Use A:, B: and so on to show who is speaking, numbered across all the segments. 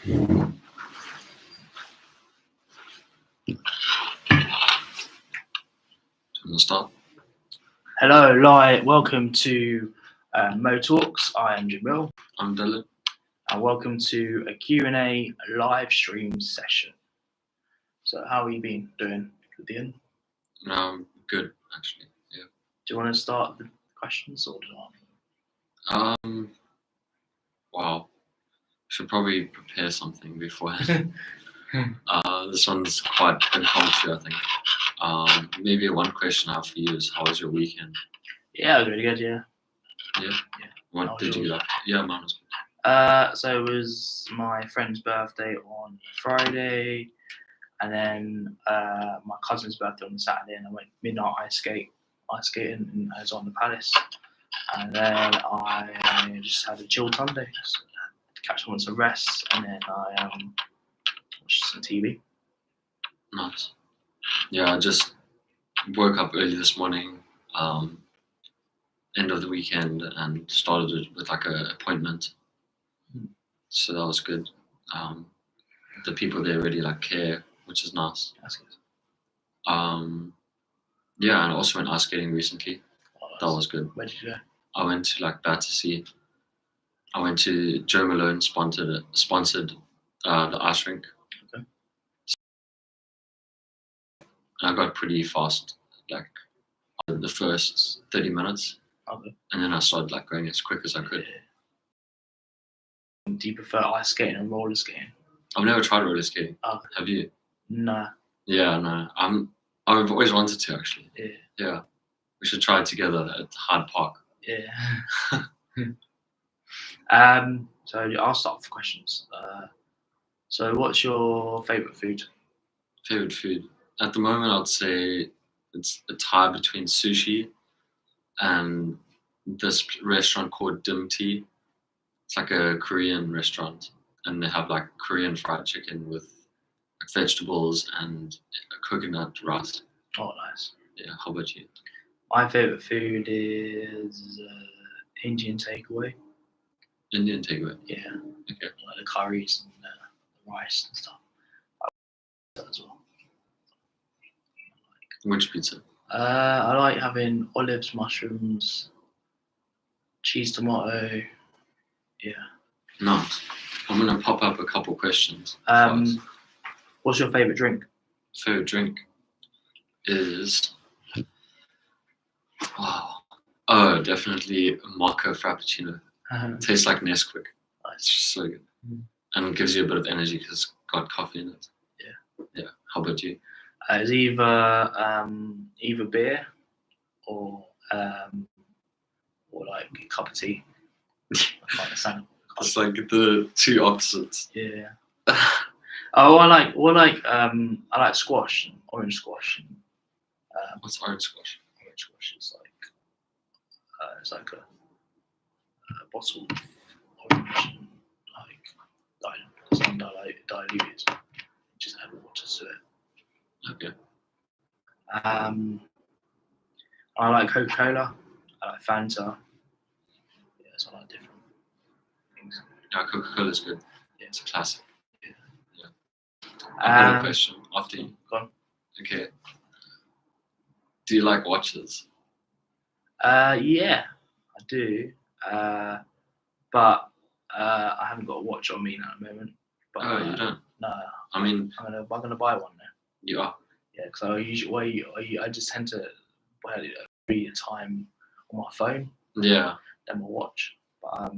A: We'll start.
B: Hello, welcome to Mo Talks. I am Jamil,
A: I'm Dylan.
B: and welcome to a Q&A live stream session. So, how have you been doing, Gideon?
A: Good, actually. Yeah.
B: Do you want to start the questions or do I?
A: Wow. Should probably prepare something beforehand. This one's quite impromptu, I think. Maybe one question I have for you is, how was your weekend?
B: Yeah, it was really good. Yeah.
A: Yeah.
B: Yeah.
A: What
B: How was
A: did you
B: yours?
A: get up to? Yeah, mine was good.
B: So it was my friend's birthday on Friday, and then my cousin's birthday on Saturday, and I went midnight ice skating, and I was on the Palace, and then I just had a chill Sunday, just catch up on some rest, and then I watched some TV.
A: Nice. Yeah, I just woke up early this morning, end of the weekend, and started it with like an appointment. So that was good. The people there really like care, which is nice.
B: That's good.
A: Yeah, and I also went ice skating recently.
B: Oh,
A: That was good.
B: Where did you go?
A: I went to like Battersea. I went to Joe Malone sponsored the ice rink.
B: Okay.
A: And I got pretty fast, like the first 30 minutes,
B: Okay.
A: and then I started like going as quick as I could.
B: Do you prefer ice skating or roller skating?
A: I've never tried roller skating.
B: Oh.
A: Have you?
B: Nah.
A: Yeah, no. I've always wanted to actually.
B: Yeah.
A: Yeah. We should try it together at Hyde Park.
B: Yeah. So I'll start with questions. So what's your favourite food?
A: Favorite food? At the moment, I'd say it's a tie between sushi and this restaurant called Dim Tea. It's like a Korean restaurant, and they have like Korean fried chicken with vegetables and coconut rice.
B: Oh, nice.
A: Yeah, how about you?
B: My favourite food is Indian takeaway.
A: Indian takeaway.
B: Yeah.
A: Okay.
B: Like the curries and the rice and stuff. I like that as well.
A: Which pizza?
B: I like having olives, mushrooms, cheese, tomato. Yeah.
A: Nice. I'm gonna pop up a couple questions.
B: What's your favourite drink?
A: Favorite drink is definitely mocha frappuccino. Tastes like Nesquik. It's just so good, and it gives you a bit of energy because it's got coffee in it. Yeah. How about you?
B: It's either beer or like a cup of tea.
A: It's like the two opposites.
B: Yeah. I like squash, orange squash.
A: What's orange squash?
B: Orange squash is like a bottle of orange, and like diluted. Just add water to it.
A: Okay.
B: I like Coca-Cola. I like Fanta. Yeah, so I like different things.
A: Yeah, Coca-Cola's good.
B: Yeah.
A: It's a classic.
B: Yeah.
A: I've got a question after you.
B: Go on.
A: Okay. Do you like watches?
B: Yeah, I do. But I haven't got a watch on me now at the moment. But,
A: You don't?
B: No.
A: I mean,
B: I'm gonna buy one now.
A: you are.
B: Yeah, because I just tend to read the time on my phone
A: Yeah.
B: than my watch. But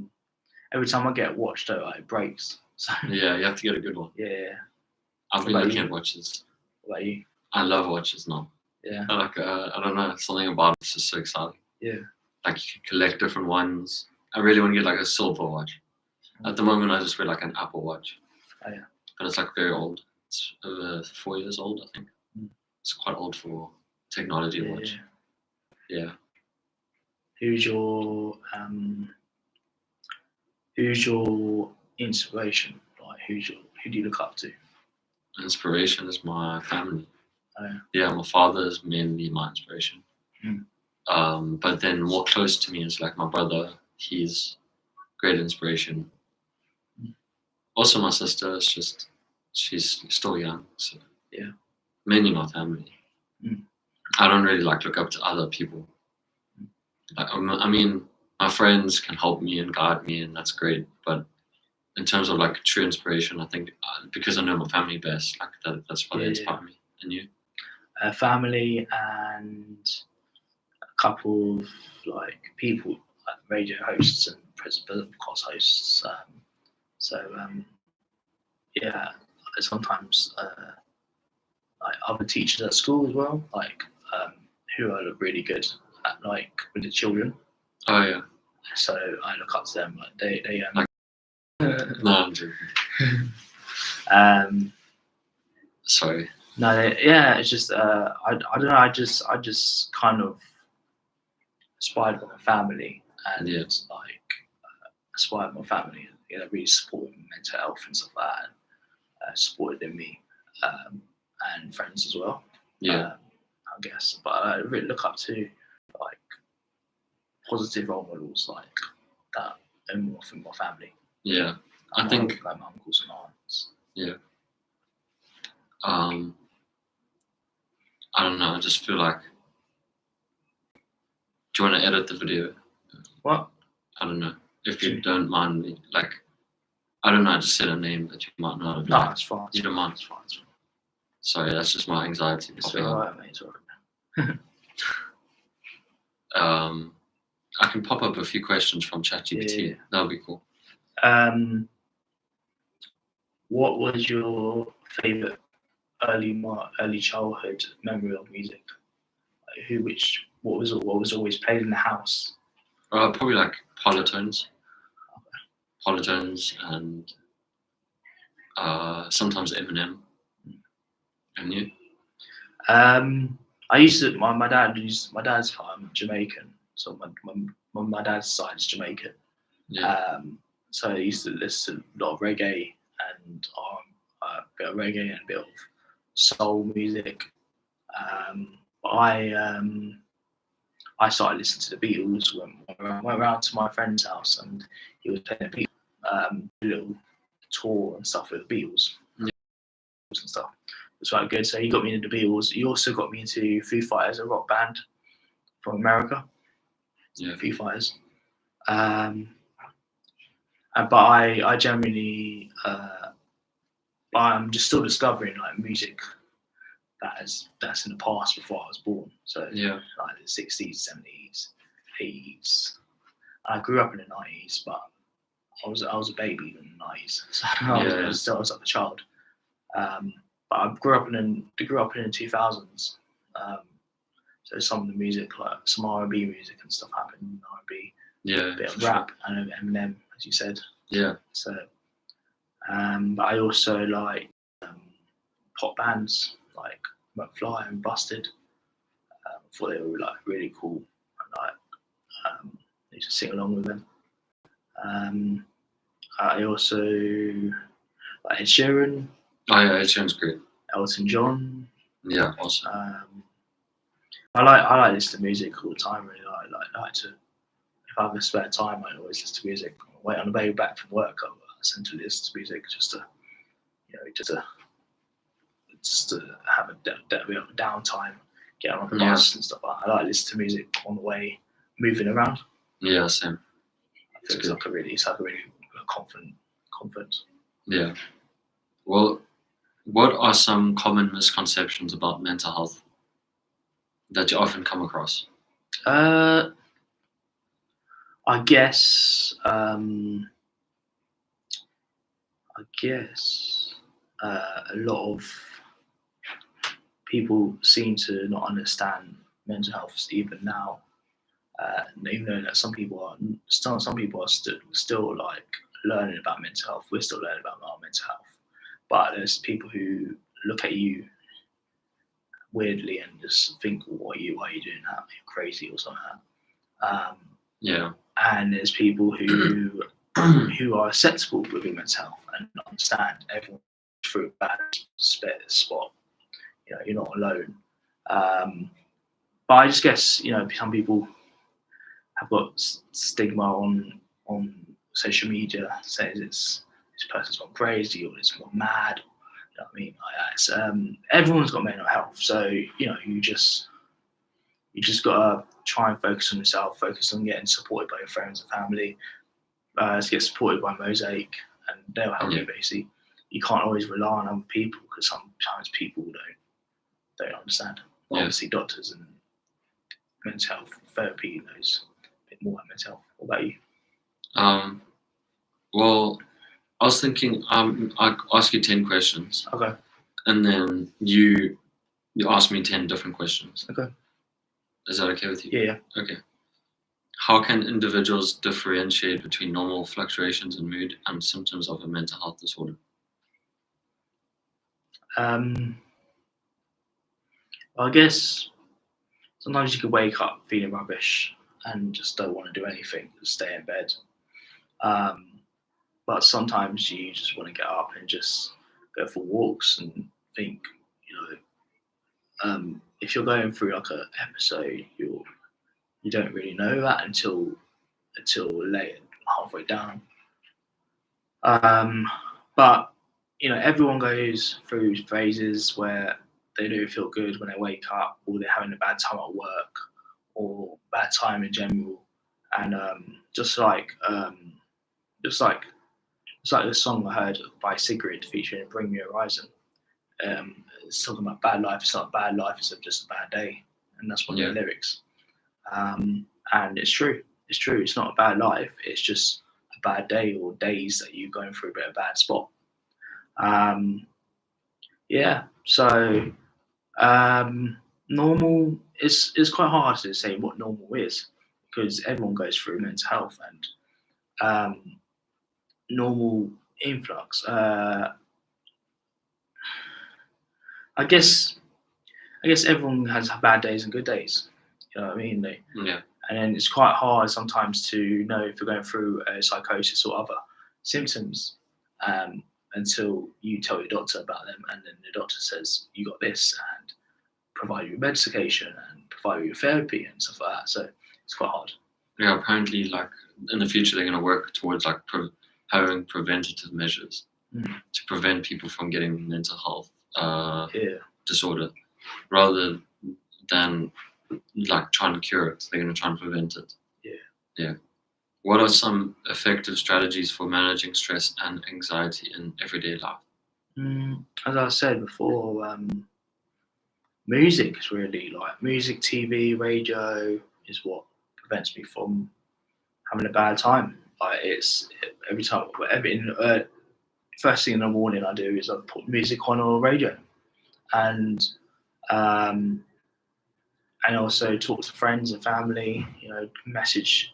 B: every time I get a watch, though, it breaks. So
A: Yeah, you have to get a good one.
B: yeah.
A: I've been
B: What about
A: looking
B: you?
A: at watches.
B: What about you?
A: I love watches now.
B: Yeah.
A: I like, I don't know, something about it's just so exciting.
B: Yeah.
A: Like you can collect different ones. I really want to get like a silver watch. At the moment, I just wear like an Apple Watch.
B: Oh yeah.
A: But it's like very old. It's over 4 years old, I think. It's quite old for technology watch. Yeah.
B: Who's your inspiration? Like who do you look up to?
A: Inspiration is my family.
B: Oh, yeah.
A: Yeah, my father is mainly my inspiration. But then more close to me is like my brother. He's great inspiration. Also, my sister is just, she's still young, so
B: Yeah.
A: mainly my family.
B: Mm.
A: I don't really like look up to other people. Like, I mean, my friends can help me and guide me, and that's great. But in terms of like true inspiration, I think because I know my family best, like that's why they
B: Yeah,
A: inspire me. And you?
B: Family and a couple of like people, like radio hosts and podcast hosts. Yeah, sometimes like other teachers at school as well, like who are really good at like with the children.
A: Oh yeah.
B: So I look up to them. Like they
A: Like- No, I'm joking. Sorry.
B: No, yeah, it's just I don't know. I just kind of inspired by my family and
A: Yeah.
B: like inspired my family. You know, really supported mental health and stuff like that. And, supported in me and friends as well.
A: Yeah.
B: I guess, but I really look up to like positive role models like that in my family.
A: Yeah. I think
B: like my uncles and aunts.
A: I don't know. I just feel like. Do you want to edit the video?
B: What?
A: I don't know. If you don't mind me, like, I don't know. I just said a name that you might not have.
B: No,
A: liked.
B: it's fine.
A: You don't mind?
B: It's fine. It's fine.
A: Sorry, that's just my anxiety.
B: It's
A: So,
B: alright, mate. It's alright.
A: I can pop up a few questions from ChatGPT.
B: Yeah.
A: That'll be cool.
B: What was your favorite early childhood memory of music? Like what was always played in the house?
A: Probably like Polytones. Polytones and sometimes Eminem. And you?
B: I used to. My dad's Jamaican, so my dad's side is Jamaican.
A: Yeah.
B: So I used to listen to a lot of reggae and a bit of reggae and a bit of soul music. I started listening to the Beatles when I went around to my friend's house and he was playing the Beatles, little tour and stuff with the Beatles.
A: Yeah.
B: And stuff. It was quite good. So he got me into the Beatles. He also got me into Foo Fighters, a rock band from America.
A: Yeah.
B: Foo Fighters. But I generally, I'm just still discovering like music that's in the past before I was born. So
A: Yeah.
B: like the 60s, 70s, 80s. I grew up in the 90s, but I was a baby in the 90s. So I was like a child. But I grew up in the 2000s. So some of the music, like some R&B music and stuff, happened in R&B.
A: Yeah.
B: A bit of rap and Eminem, as you said.
A: Yeah.
B: So, but I also like pop bands like McFly and Busted. I thought they were like really cool. And like used to sing along with them. I also like Ed Sheeran.
A: Oh yeah, Ed Sheeran's great.
B: Elton John.
A: Yeah, awesome.
B: I like listening to music all the time. Really, I like to. If I have a spare time, I always listen to music. Wait on the way back from work, I listen to music just to have a bit of downtime, get on the bus and stuff. I like listening to music on the way, moving around.
A: Yeah, same.
B: I feel it's like a really confident.
A: Yeah. Well, what are some common misconceptions about mental health that you often come across?
B: I guess a lot of people seem to not understand mental health even now. Even though that some people are still like learning about mental health. We're still learning about our mental health, but there's people who look at you weirdly and just think, why are you doing that? You're crazy or something like that.
A: Yeah.
B: And there's people who are acceptable with your mental health and understand everyone through a bad spot. You know, you're not alone. But I just guess, you know, some people have got stigma on social media, says this person's gone crazy or it's gone mad. You know what I mean? Like, it's, everyone's got mental health, so you just gotta try and focus on yourself, focus on getting supported by your friends and family, to get supported by Mosaic, and they'll help you basically. You can't always rely on other people because sometimes people don't understand. Obviously, doctors and mental health therapy knows a bit more about mental health. What about you?
A: Well, I was thinking I'd ask you 10 questions.
B: Okay.
A: And then you ask me 10 different questions.
B: Okay.
A: Is that okay with you?
B: Yeah.
A: Okay. How can individuals differentiate between normal fluctuations in mood and symptoms of a mental health disorder?
B: I guess sometimes you could wake up feeling rubbish and just don't want to do anything, just stay in bed. But sometimes you just want to get up and just go for walks and think, if you're going through like an episode, you don't really know that until late, halfway down. But everyone goes through phases where they don't feel good when they wake up, or they're having a bad time at work, or bad time in general. And just like the song I heard by Sigrid featuring Bring Me Horizon. It's talking about bad life. It's not a bad life. It's just a bad day, and that's one of the lyrics. And it's true. It's true. It's not a bad life. It's just a bad day, or days that you're going through a bit of a bad spot. So normal is quite hard to say what normal is, because everyone goes through mental health, and normal influx. I guess everyone has bad days and good days. You know what I mean? And then it's quite hard sometimes to know if you're going through a psychosis or other symptoms until you tell your doctor about them, and then the doctor says you got this and provide you with medication and provide you with therapy and stuff like that. So it's quite hard.
A: Yeah, apparently, like in the future, they're going to work towards like having preventative measures to prevent people from getting mental health disorder, rather than like trying to cure it. They're going to try and prevent it. Yeah. What are some effective strategies for managing stress and anxiety in everyday life?
B: As I said before, music is really like music, TV, radio is what prevents me from having a bad time. Like every time, first thing in the morning I do is I put music on radio, and also talk to friends and family. Message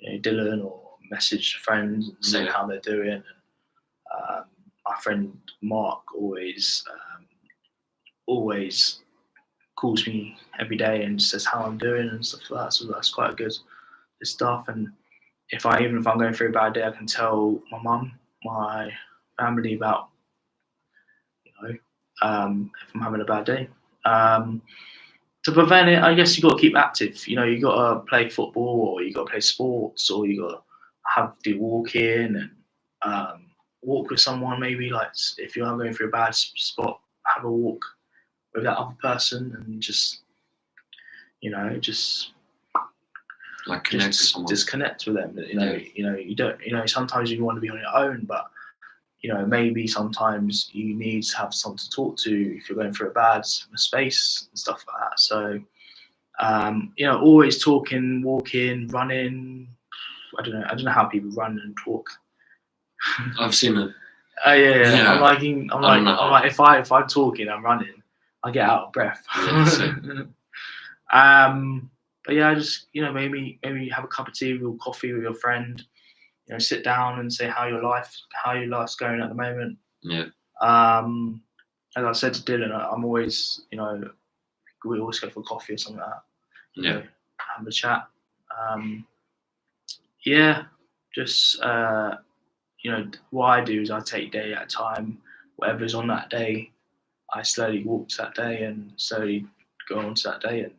B: Dylan, or message friends and see how they're doing. And, my friend Mark always calls me every day and says how I'm doing and stuff like that. So that's quite good stuff. And even if I'm going through a bad day, I can tell my mum, my family about if I'm having a bad day. To prevent it, I guess you got to keep active. You got to play football, or you got to play sports, or you got to do walking and walk with someone. Maybe like if you are going through a bad spot, have a walk with that other person and just
A: like connect with someone.
B: Just connect with them. You don't. Sometimes you want to be on your own, but maybe sometimes you need to have someone to talk to if you're going through a bad space and stuff like that. So, always talking, walking, running. I don't know how people run and talk.
A: I've seen it.
B: Yeah. I'm like, if I'm talking, I'm running, I get out of breath. But yeah, I just maybe have a cup of tea or coffee with your friend. Sit down and say how your life's going at the moment.
A: Yeah.
B: As I said to Dylan, I'm always, we always go for coffee or something like that.
A: Yeah.
B: Have a chat. Just what I do is I take day at a time. Whatever's on that day, I slowly walk to that day and slowly go on to that day. And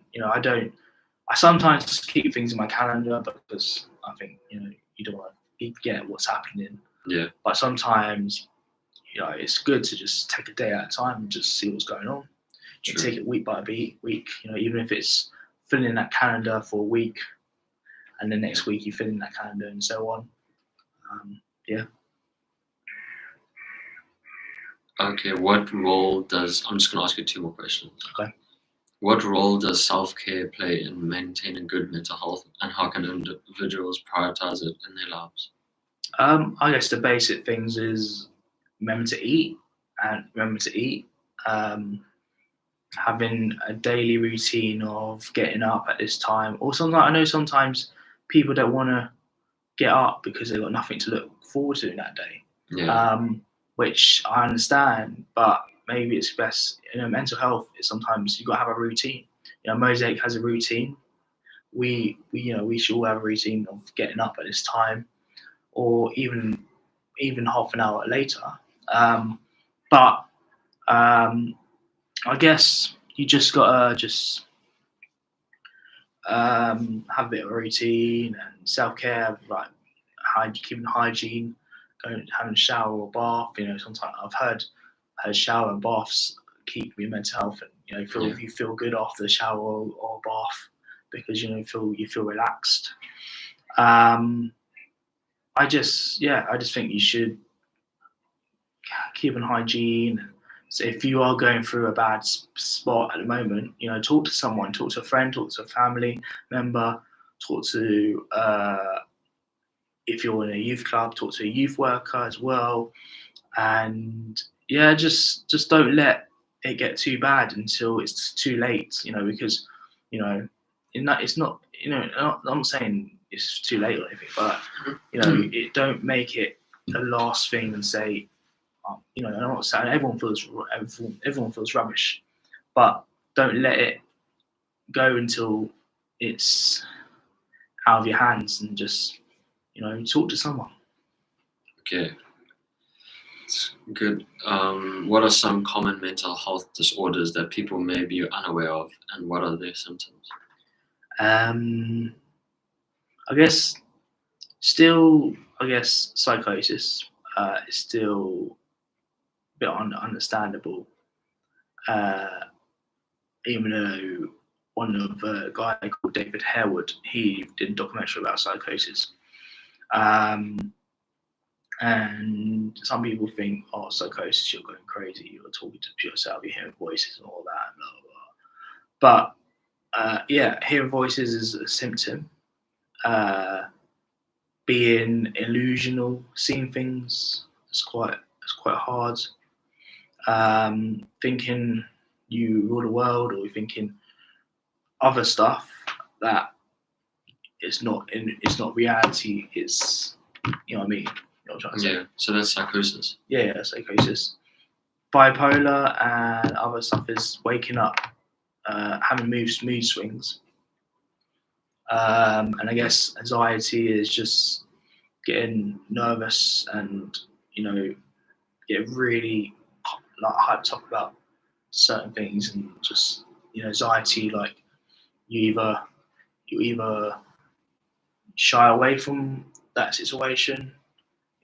B: I sometimes keep things in my calendar because I think you don't want to forget what's happening.
A: Yeah.
B: But sometimes, it's good to just take a day at a time and just see what's going on. You
A: True.
B: take it week by week, even if it's filling in that calendar for a week, and then next week you fill in that calendar and so on.
A: Okay, what role does, I'm just going to ask you 2 more questions.
B: Okay.
A: What role does self-care play in maintaining good mental health, and how can individuals prioritize it in their lives?
B: I guess the basic things is remember to eat. Having a daily routine of getting up at this time, or sometimes I know sometimes people don't want to get up because they've got nothing to look forward to in that day.
A: Yeah.
B: Which I understand, but maybe it's best. Mental health is sometimes you got to have a routine. Mosaic has a routine. We should all have a routine of getting up at this time, or even half an hour later. But I guess you just gotta have a bit of a routine and self-care, like keeping hygiene, having a shower or bath. Sometimes I've heard shower and baths keep your mental health, and you feel good after the shower or bath because you feel relaxed. I just think you should keep in hygiene. So if you are going through a bad spot at the moment, talk to someone, talk to a friend, talk to a family member, talk to if you're in a youth club, talk to a youth worker as well, and just don't let it get too bad until it's too late. Because it's not. I'm not saying it's too late or anything, but it don't make it the last thing and say. I'm not saying everyone feels rubbish, but don't let it go until it's out of your hands, and just talk to someone.
A: Okay. It's good. What are some common mental health disorders that people may be unaware of, and what are their symptoms?
B: I guess psychosis is still a bit understandable, even though one of a guy called David Harewood, he did a documentary about psychosis. And some people think, psychosis, you're going crazy, you're talking to yourself, you're hearing voices and all that, blah, blah. But hearing voices is a symptom. Being illusional, seeing things, it's quite hard. Thinking you rule the world, or thinking other stuff that it's not reality. It's what I mean. You know what I'm trying to say?
A: Yeah. So that's psychosis.
B: Yeah, psychosis. Bipolar and other stuff is waking up, having mood swings. And I guess anxiety is just getting nervous and get really hyped up about certain things, and just anxiety, like you either shy away from that situation,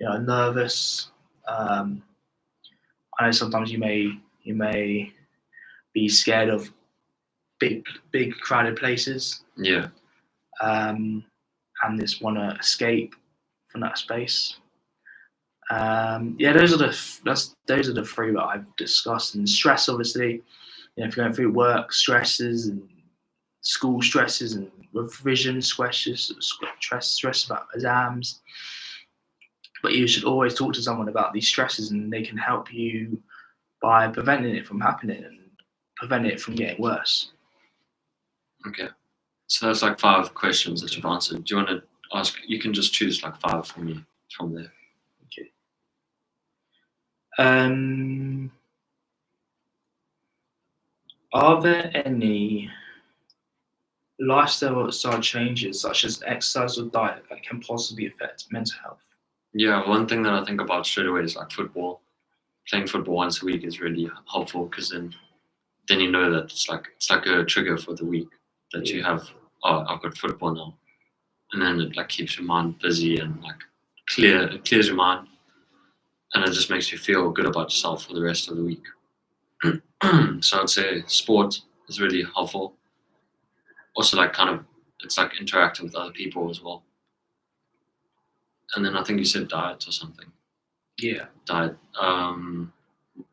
B: nervous. I know sometimes you may be scared of big crowded places.
A: Yeah.
B: And just want to escape from that space. Those are the 3 that I've discussed. And stress, obviously, if you're going through work stresses and school stresses and revision stresses, stress about exams. But you should always talk to someone about these stresses, and they can help you by preventing it from happening and preventing it from getting worse.
A: Okay. So that's like 5 questions that you've answered. Do you want to ask? You can just choose like 5 for me from there.
B: Okay. Are there any lifestyle changes, such as exercise or diet, that can possibly affect mental health?
A: Yeah, one thing that I think about straight away is like football. Playing football once a week is really helpful, because then you know that it's like a trigger for the week that you have. Oh, I've got football now, and then it like keeps your mind busy and like it clears your mind. and it just makes you feel good about yourself for the rest of the week. So I'd say sport is really helpful. Also, like it's like interacting with other people as well. And then I think you said diet or something.
B: Yeah.
A: Diet.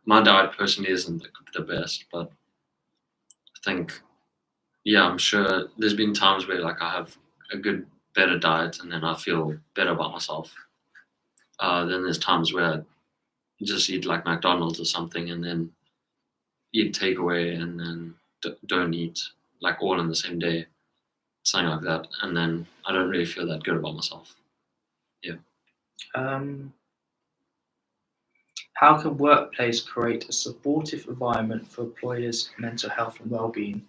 A: My diet personally isn't the best, but I think, yeah, I'm sure there's been times where like I have a better diet, and then I feel better about myself. Then there's times where I just eat like McDonald's or something, and then eat takeaway, and then don't eat like all in the same day, something like that, and then I don't really feel that good about myself.
B: How can workplace create a supportive environment for employers' mental health and well-being?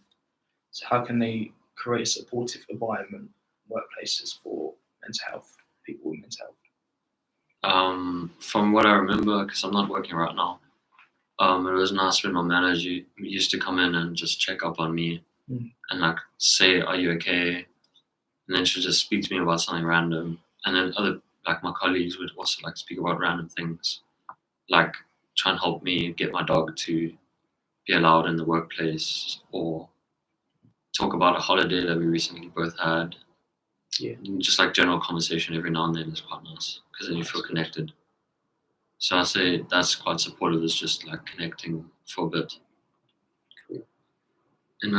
B: So how can they create a supportive environment, workplaces for mental health, people with mental health?
A: From what I remember, because I'm not working right now, it was nice when my manager used to come in and just check up on me and like say, "Are you okay?" And then she'd just speak to me about something random. And then other like my colleagues would also like speak about random things, like try and help me get my dog to be allowed in the workplace, or talk about a holiday that we recently both had.
B: Yeah.
A: And just like general conversation every now and then is quite nice, because then you feel connected. So I say that's quite supportive, is just like connecting for a bit.
B: Cool.
A: In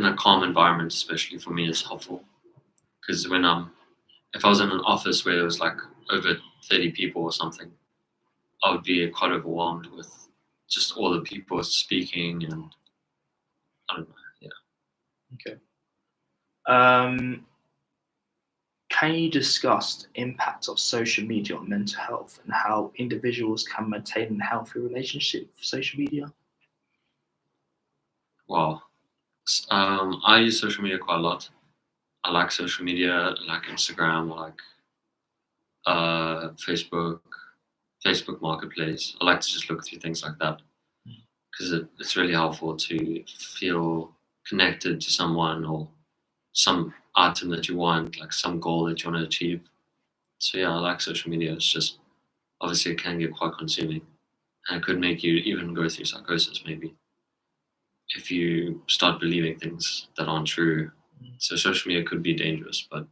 A: a calm environment, especially for me, is helpful. Because if I was in an office where there was like over 30 people or something, I would be quite overwhelmed with just all the people speaking, and I don't know. Yeah.
B: Okay. Can you discuss the impact of social media on mental health and how individuals can maintain a healthy relationship with social media?
A: Wow. I use social media quite a lot. I like social media, like Instagram, or like Facebook Marketplace. I like to just look through things like that, because it's really helpful to feel connected to someone or some item that you want, like some goal that you want to achieve. So yeah, I like social media. It's just obviously it can get quite consuming, and it could make you even go through psychosis maybe if you start believing things that aren't true. So social media could be dangerous, but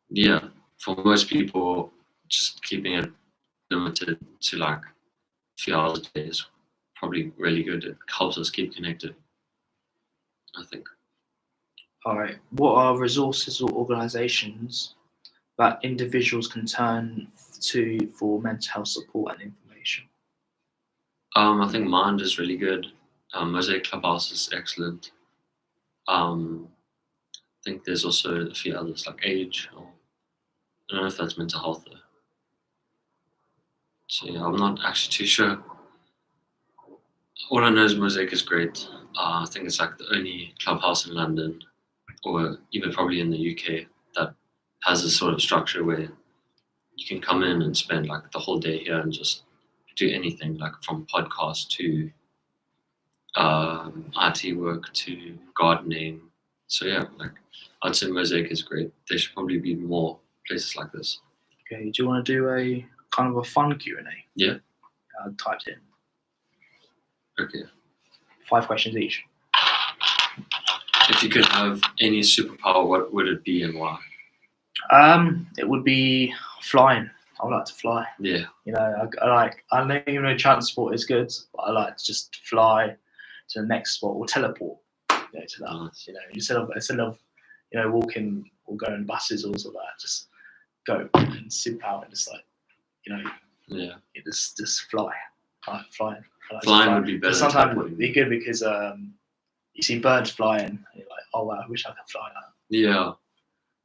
A: yeah, for most people, just keeping it limited to like a few hours a day is probably really good. It helps us keep connected, I think.
B: All right. What are resources or organizations that individuals can turn to for mental health support and information?
A: I think Mind is really good. Mosaic Clubhouse is excellent. I think there's also a few others like Age, or I don't know if that's mental health though. So yeah, I'm not actually too sure. All I know is Mosaic is great. I think it's like the only clubhouse in London, or even probably in the UK, that has this sort of structure where you can come in and spend like the whole day here and just do anything, like from podcast to IT work to gardening. So yeah, like I'd say Mosaic is great. There should probably be more places like this.
B: Okay. Do you want to do a kind of a fun Q&A?
A: Yeah.
B: I typed in
A: Okay.
B: 5 questions each.
A: If you could have any superpower, what would it be and why?
B: It would be flying. I would like to fly.
A: Yeah.
B: You know, I know even though transport is good, but I like to just fly to the next spot or teleport. You know, to that.
A: Nice.
B: You know, instead of walking or going buses or something like that, just go and zip out and just like,
A: Yeah.
B: you just fly. I like flying.
A: Flying would be better.
B: But sometimes it would be good because you see birds flying, and you're like, oh wow, I wish I could fly that.
A: Yeah.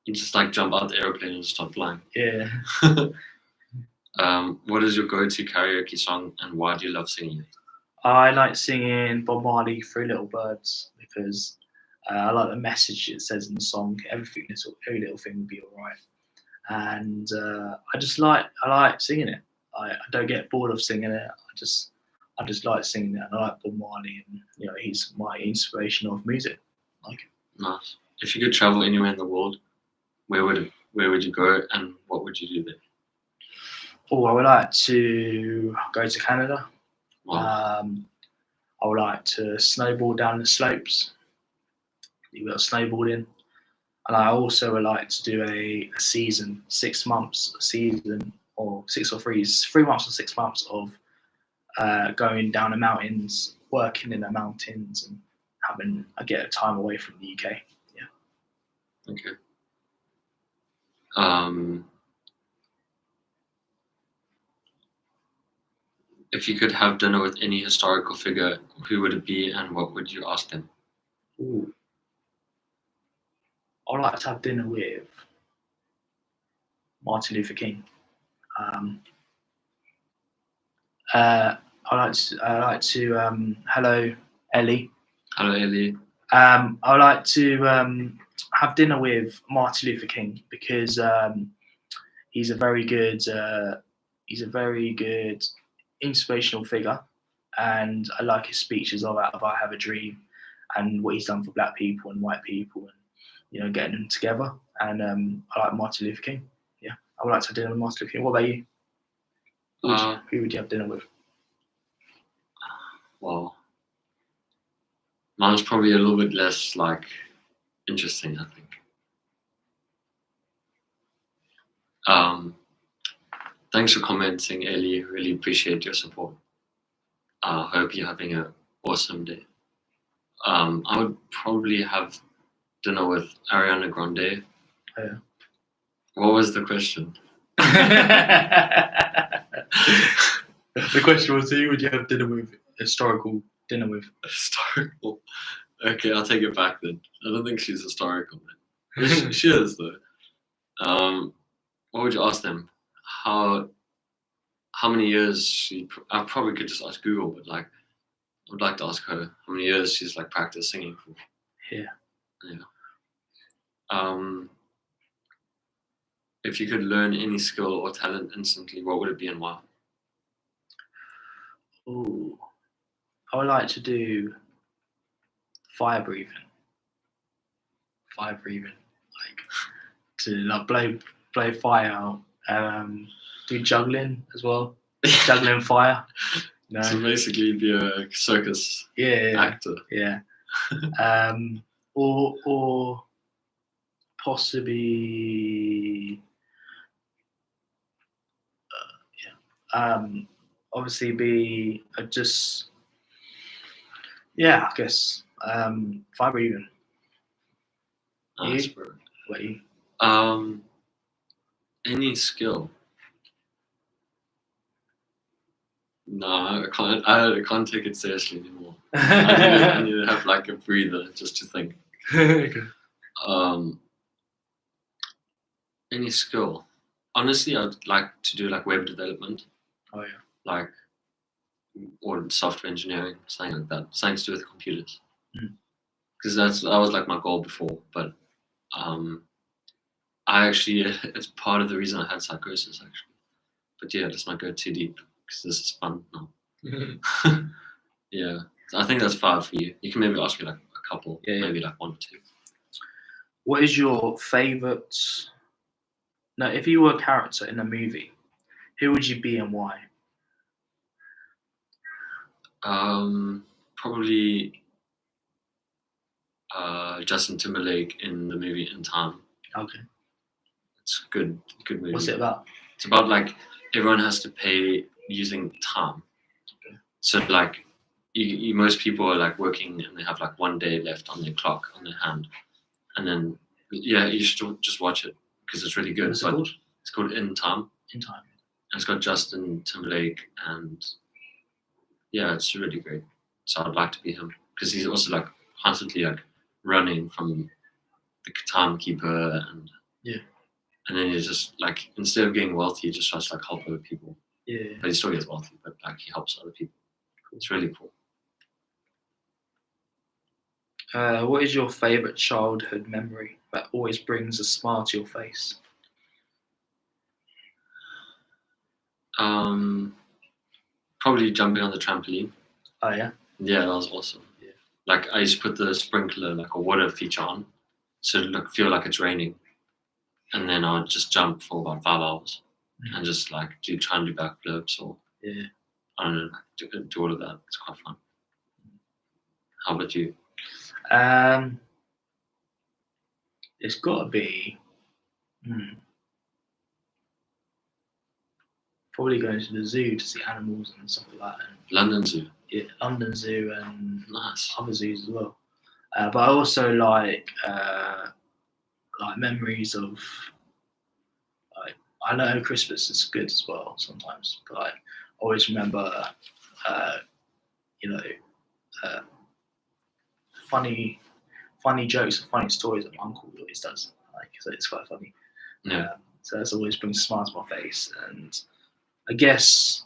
A: You just like jump out the airplane and start flying.
B: Yeah.
A: What is your go-to karaoke song, and why do you love singing it?
B: I like singing Bob Marley, Three Little Birds, because I like the message it says in the song. Every little thing will be all right. And I like singing it. I don't get bored of singing it. I just like singing it. And I like Bob Marley, and he's my inspiration of music. I like it.
A: Nice. If you could travel anywhere in the world, where would you go, and what would you do there?
B: Oh, I would like to go to Canada.
A: Wow.
B: I would like to snowboard down the slopes. Do a bit of snowboarding. And I also would like to do a season, 6 months season, or 3 months or 6 months of going down the mountains, working in the mountains, and having a time away from the UK.
A: Okay. If you could have dinner with any historical figure, who would it be, and what would you ask them?
B: Ooh. I'd like to have dinner with Martin Luther King. I like to hello Ellie.
A: Hello, Ellie.
B: I would like to have dinner with Martin Luther King because he's a very good inspirational figure, and I like his speeches of I Have a Dream and what he's done for black people and white people, and getting them together. And I like Martin Luther King. Yeah, I would like to have dinner with Martin Luther King. What about you? Who would you have dinner with?
A: Well, mine's probably a little bit less interesting, I think. Thanks for commenting, Ellie. Really appreciate your support. I hope you're having an awesome day. I would probably have dinner with Ariana Grande.
B: Oh, yeah.
A: What was the question?
B: The question was, who would you have dinner with? Historical dinner with?
A: Historical. Okay, I'll take it back then. I don't think she's historical then. She is though. What would you ask them? How many years I probably could just ask Google, but I would like to ask her how many years she's practiced singing for.
B: Yeah.
A: If you could learn any skill or talent instantly, what would it be and why?
B: Ooh, I would like to do fire breathing. To blow fire out. Do juggling as well. Juggling fire. No.
A: So basically, be a circus actor.
B: Yeah. Or possibly. Obviously be just. Yeah, I guess. Fire breathing.
A: Nice,
B: You?
A: bro.
B: What you?
A: Any skill. No, I can't take it seriously anymore. I need to have a breather just to think.
B: Okay.
A: Any skill. Honestly, I'd like to do web development.
B: Oh yeah.
A: Or software engineering, something like that. Something to do with computers. Because that was my goal before, but it's part of the reason I had psychosis actually. But yeah, let's not go too deep because this is fun now. Yeah, so I think that's 5 for you. You can maybe ask me a couple, maybe 1 or 2.
B: What is your favorite? No, if you were a character in a movie, who would you be and why?
A: Probably Justin Timberlake in the movie In Time.
B: Okay.
A: It's a good movie.
B: What's it about?
A: It's about everyone has to pay using time. Okay. So most people are working and they have 1 day left on their clock on their hand, and then you should just watch it because it's really good.
B: What's it called?
A: It's called In Time.
B: In Time.
A: And it's got Justin Timberlake and yeah, it's really great. So I'd like to be him because he's also constantly running from the timekeeper and and then he's just instead of getting wealthy, he just tries to help other people.
B: Yeah.
A: But he still gets wealthy, but he helps other people. It's really cool.
B: What is your favorite childhood memory that always brings a smile to your face?
A: Probably jumping on the trampoline.
B: Oh yeah.
A: Yeah, that was awesome. Yeah. I used to put the sprinkler, a water feature on, so it feel like it's raining, and then I would just jump for about 5 hours. and just like try and do backflips or
B: Yeah.
A: I don't know, like, do all of that. It's quite fun. How about you?
B: It's got to be probably going to the zoo to see animals and stuff like that. And
A: London Zoo.
B: yeah, London Zoo and
A: Nice.
B: other zoos as well. But I also like memories of like I know Christmas is good as well sometimes, but like, I always remember funny jokes and funny stories that my uncle always does. Like, so it's quite funny.
A: Yeah.
B: So that's always brings a smile to my face, and I guess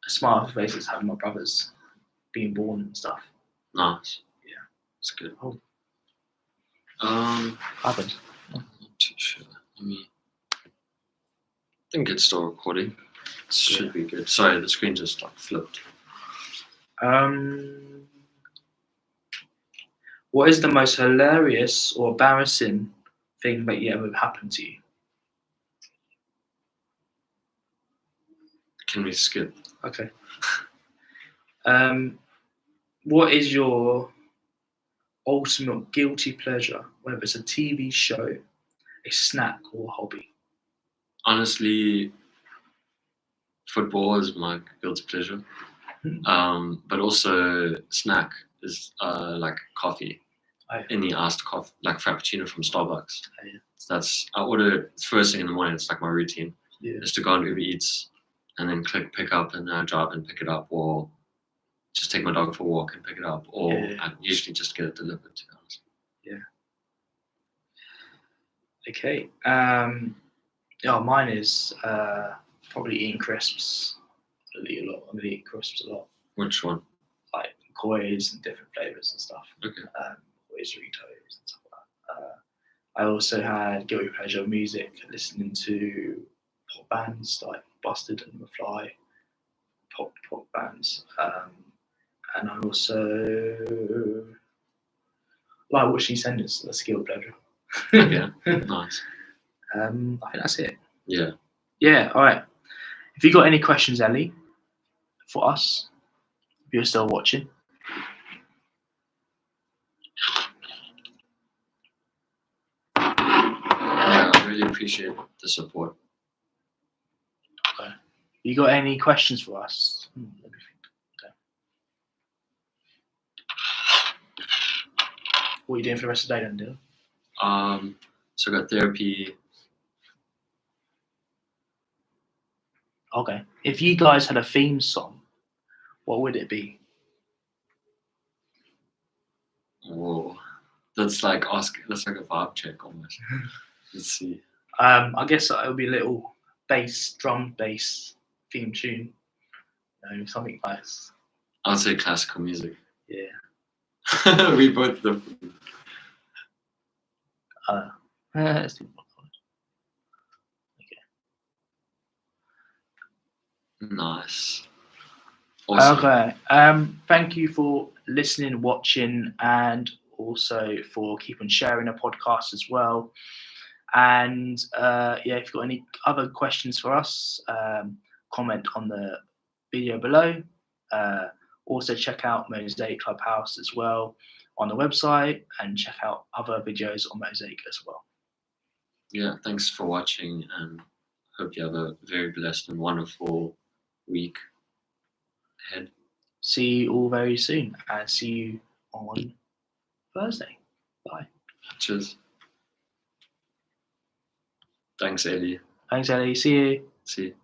B: a smile on my face is having my brothers being born and stuff.
A: Nice.
B: Yeah.
A: It's good.
B: Oh.
A: Happened. I'm not too sure. I think it's still recording. It should be good. Sorry, the screen just like flipped.
B: What is the most hilarious or embarrassing thing that ever happened to you?
A: Can we skip?
B: Okay. What is your ultimate guilty pleasure, whether it's a TV show, a snack, or a hobby?
A: Honestly, football is my guilty pleasure. But also snack is like coffee. Any iced coffee, like Frappuccino from Starbucks. So that's I order it first thing in the morning. It's like my routine.
B: Yeah.
A: Is to go on Uber Eats and then click pick up and drive and pick it up, or just take my dog for a walk and pick it up, or I usually just get it delivered. To be honest.
B: Yeah. Okay. Mine is probably eating crisps. I eat a lot. I'm gonna eat crisps a lot.
A: Which one?
B: Like Koi's and different flavors and stuff.
A: Okay.
B: Koi's Doritos and stuff like that. I also had guilty pleasure of music, listening to pop bands like Busted and The Fly, pop bands. And I also like watching EastEnders. That's a guilty pleasure.
A: Okay. Nice.
B: I think that's it.
A: Yeah.
B: Yeah. All right. If you got any questions, Ellie, for us, if you're still watching.
A: Yeah, I really appreciate the support.
B: Okay. You got any questions for us? Let me think. Okay. What are you doing for the rest of the day then, Dylan?
A: So I got therapy.
B: Okay. If you guys had a theme song, what would it be?
A: Whoa. That's like a vibe check almost. Let's see.
B: I guess it would be a little drum bass theme tune. Something nice.
A: I'll say classical music.
B: Yeah.
A: We both different.
B: Let's do one. Okay.
A: Nice. Awesome.
B: Okay. Thank you for listening, watching, and also for keeping sharing the podcast as well. And if you've got any other questions for us, comment on the video below. Also check out Mosaic Clubhouse as well on the website, and check out other videos on Mosaic as well.
A: Yeah, thanks for watching, and hope you have a very blessed and wonderful week ahead.
B: See you all very soon, and see you on Thursday. Bye.
A: Cheers. Thanks, Ellie.
B: Thanks, Ellie. See you.
A: See you.